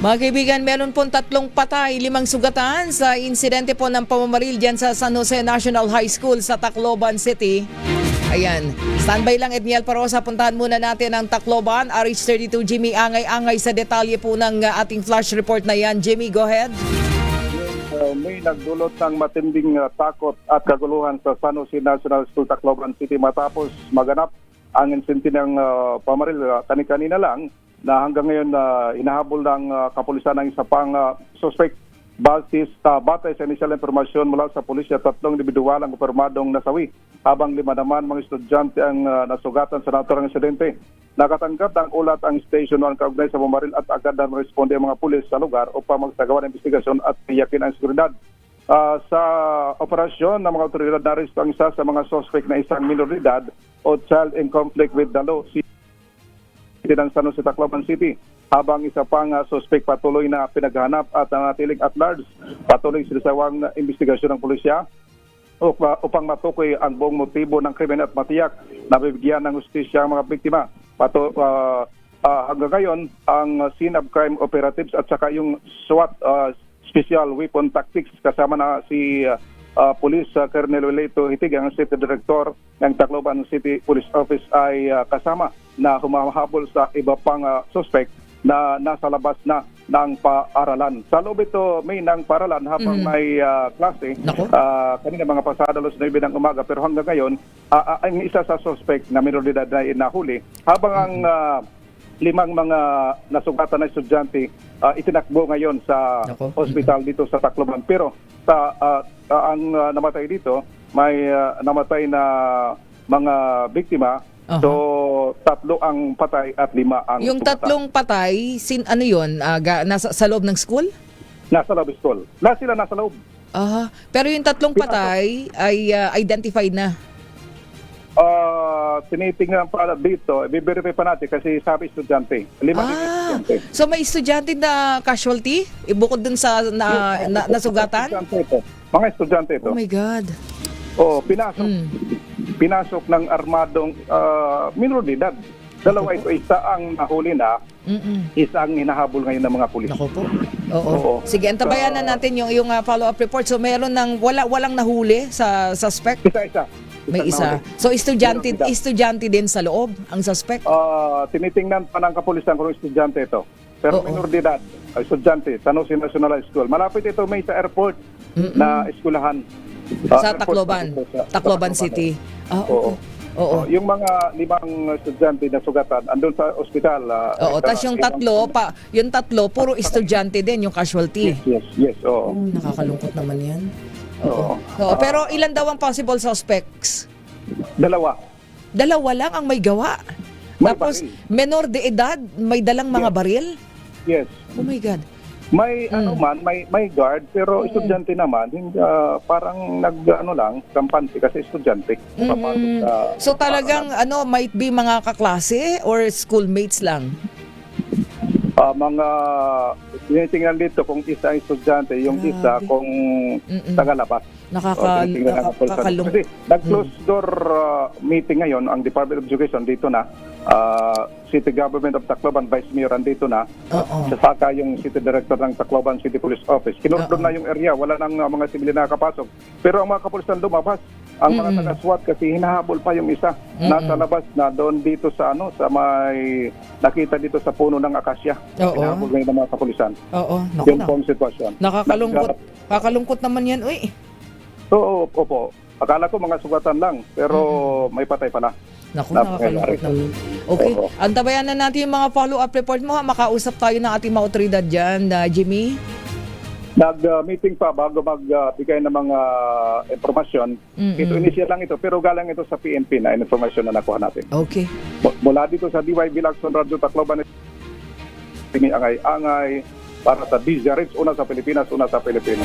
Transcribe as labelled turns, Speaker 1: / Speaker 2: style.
Speaker 1: Mga kaibigan, meron pong 3 patay, 5 sugatan sa insidente po ng pamamaril dyan sa San Jose National High School sa Tacloban City. Ayan, standby lang Edniel Parosa, puntahan muna natin ang Tacloban. RH32 Jimmy Angay-angay sa detalye po ng ating flash report na yan. Jimmy, go ahead.
Speaker 2: May nagdulot ng matinding takot at kaguluhan sa San Jose National School, Tacloban City matapos maganap ang insidente ng pamaril kani-kanina lang na hanggang ngayon inahabol ng kapulisan ng isa pang suspect. Batay sa inisyal impormasyon mula sa pulisya, 3 individual ang kumpirmadong nasawi, habang 5 naman mga estudyante ang nasugatan sa naturang insidente. Nakatanggap ng ulat ang station 1 kaugnay sa pamaril at agad na responde ang mga pulis sa lugar upang magsagawa ng investigasyon at tiyakin ang seguridad. Sa operasyon ng mga otoridad, naresto ang isa sa mga suspect na isang minor de edad o child in conflict with the law ng San Jose, Tacloban City, habang isa pang suspect patuloy na pinaghanap at nanatiling at large. Patuloy sinasawang investigasyon ng pulisya upang matukoy ang buong motibo ng krimen at matiyak na bibigyan ng hustisya ang mga biktima. Hanggang ngayon, ang scene of crime operatives at saka yung SWAT, Special Weapon Tactics, kasama na si Police Colonel Weleto Hitig, ang City Director ng Tacloban City Police Office, ay kasama na humahabol sa iba pang suspect na nasa labas na ng paaralan. Sa loob ito may ng paaralan habang may klase. Kanina mga pasada alas 9 ng umaga, pero hanggang ngayon ang isa sa suspect na minor de edad na inahuli, habang ang 5 mga nasugatan na estudyante itinakbo ngayon sa hospital dito sa Tacloban. Pero ang namatay dito, may namatay na mga biktima. So, 3 ang patay at 5 ang
Speaker 1: yung
Speaker 2: sugatan.
Speaker 1: 3 patay, ano yun? Nasa sa loob ng school?
Speaker 2: Nasa loob school. Sila nasa loob.
Speaker 1: Pero yung 3 patay ay identified na.
Speaker 2: Tinitingnan pa dito, i-verify pa natin kasi sabi estudyante. 5 estudyante.
Speaker 1: So may estudyante na casualty? Ibukod dun sa nasugatan?
Speaker 2: Mga estudyante ito.
Speaker 1: Oh my God.
Speaker 2: Pinasok ng armadong minor de edad. 2 ito, isa ang nahuli na, isa ang hinahabol ngayon ng mga pulis.
Speaker 1: Nako po. Oo. Sige, antabayan na natin yung follow-up report. So meron ng walang nahuli sa suspect?
Speaker 2: Isa.
Speaker 1: May isa. So estudyante din sa loob ang suspect?
Speaker 2: Tinitingnan pa ng kapulisan kung estudyante ito. Pero minor de edad, estudyante, San Jose National School. Malapit ito may sa airport na eskwelahan.
Speaker 1: Sa Tacloban City. Oo.
Speaker 2: Yung mga 5 estudyante na sugatan andun sa ospital.
Speaker 1: Tapos yung 3, puro estudyante din yung casualty.
Speaker 2: Yes.
Speaker 1: Nakakalungkot naman yan. Pero ilan daw ang possible suspects?
Speaker 2: 2.
Speaker 1: 2 lang ang may gawa. Tapos menor de edad, may dalang mga baril?
Speaker 2: Yes.
Speaker 1: Oh my God.
Speaker 2: May may guard, pero estudyante naman, parang kampante kasi estudyante.
Speaker 1: So talagang might be mga kaklase or schoolmates lang?
Speaker 2: Mga tinitingnan dito kung isa ang estudyante, yung isa kung tagalabas.
Speaker 1: Nakakalungkot.
Speaker 2: Kasi nag-close door meeting ngayon ang Department of Education dito na, City Government of Tacloban, Vice Mayor andito na, saka yung City Director ng Tacloban City Police Office. Kinordon na yung area, wala nang mga sibilyan na nakapasok. Pero ang mga kapulisan lumabas, ang mga taga-SWAT kasi hinahabol pa yung isa. Nasa labas na doon dito sa may nakita dito sa puno ng akasya. Hinahabol ngayon ng mga kapulisan. Yung pong sitwasyon.
Speaker 1: Nakakalungkot naman yan, uy.
Speaker 2: Opo. Akala ko mga sugatan lang, pero may patay pala.
Speaker 1: Nakakalungkot naman. Okay, antabayan na natin yung mga follow-up report mo. Makausap tayo ng ating mga otoridad dyan, Jimmy.
Speaker 2: Nag-meeting pa bago magbigay ng mga informasyon. Ito, initial lang ito, pero galang ito sa PNP na informasyon na nakuha natin.
Speaker 1: Okay.
Speaker 2: Mula dito sa DYB Lacson Radio Tacloban, angay-angay para sa DZRH, una sa Pilipinas, una sa Pilipino.